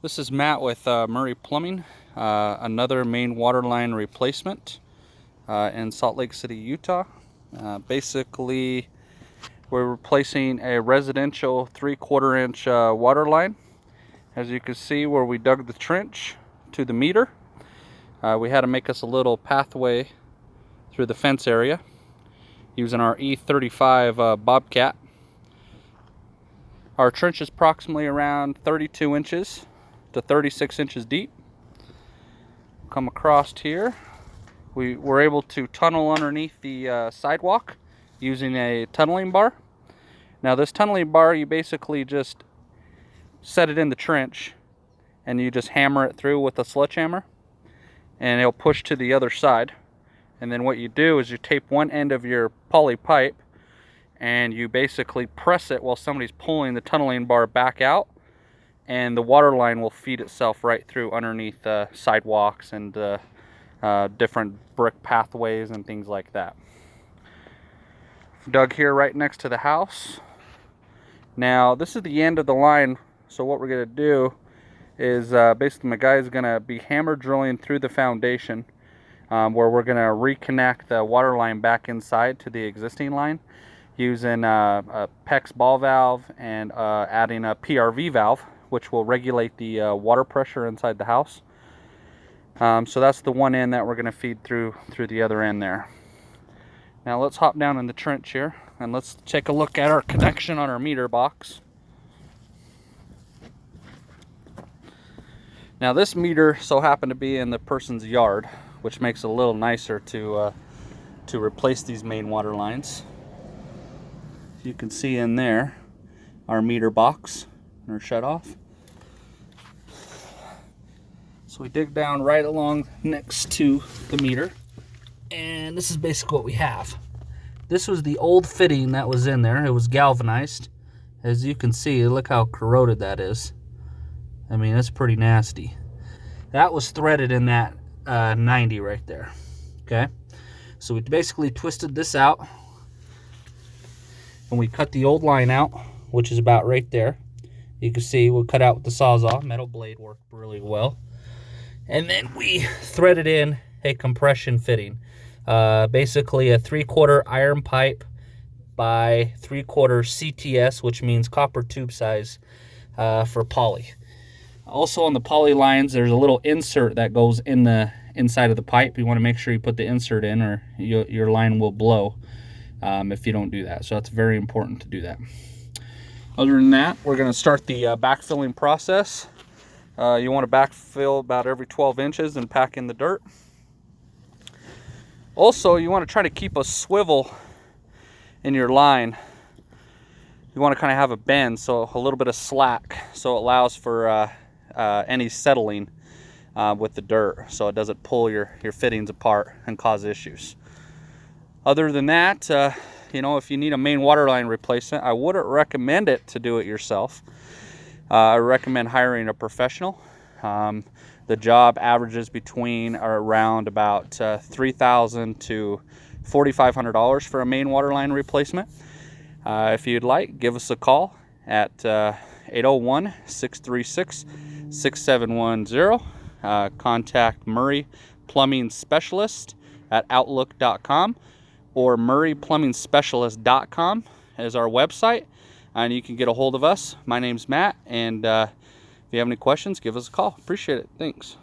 This is Matt with Murray Plumbing, another main water line replacement in Salt Lake City, Utah. Basically, we're replacing a residential 3/4 inch water line. As you can see, where we dug the trench to the meter, we had to make us a little pathway through the fence area using our E35 Bobcat. Our trench is approximately around 32 inches to 36 inches deep. Come across here, we were able to tunnel underneath the sidewalk using a tunneling bar. Now this tunneling bar, you basically just set it in the trench and you just hammer it through with a sledgehammer and it'll push to the other side. And then what you do is you tape one end of your poly pipe and you basically press it while somebody's pulling the tunneling bar back out, and the water line will feed itself right through underneath sidewalks and different brick pathways and things like that. Dug here right next to the house. Now this is the end of the line, so what we're going to do is basically my guy is going to be hammer drilling through the foundation where we're going to reconnect the water line back inside to the existing line using a PEX ball valve and adding a PRV valve, which will regulate the water pressure inside the house. So that's the one end that we're going to feed through the other end there. Now let's hop down in the trench here and let's take a look at our connection on our meter box. Now this meter so happened to be in the person's yard, which makes it a little nicer to replace these main water lines. You can see in there our meter box and our shut off. So we dig down right along next to the meter, and this is basically what we have. This was the old fitting that was in there. It was galvanized. As you can see, look how corroded that is. I mean, it's pretty nasty. That was threaded in that 90 right there. Okay, so we basically twisted this out and we cut the old line out, which is about right there. You can see we'll cut out with the Sawzall. Metal blade worked really well. And then we threaded in a compression fitting. Basically a 3/4 iron pipe by 3/4 CTS, which means copper tube size for poly. Also on the poly lines, there's a little insert that goes in the inside of the pipe. You want to make sure you put the insert in or your line will blow if you don't do that. So it's very important to do that. Other than that, we're going to start the backfilling process. You want to backfill about every 12 inches and pack in the dirt. Also, you want to try to keep a swivel in your line. You want to kind of have a bend, so a little bit of slack, so it allows for any settling with the dirt, so it doesn't pull your fittings apart and cause issues. Other than that, you know, if you need a main water line replacement, I wouldn't recommend it to do it yourself. I recommend hiring a professional. The job averages between or around about $3,000 to $4,500 for a main water line replacement. If you'd like, give us a call at 801-636-6710. Contact Murray Plumbing Specialist at outlook.com or murrayplumbingspecialist.com is our website, and you can get a hold of us. My name's Matt, and if you have any questions, give us a call. Appreciate it. Thanks.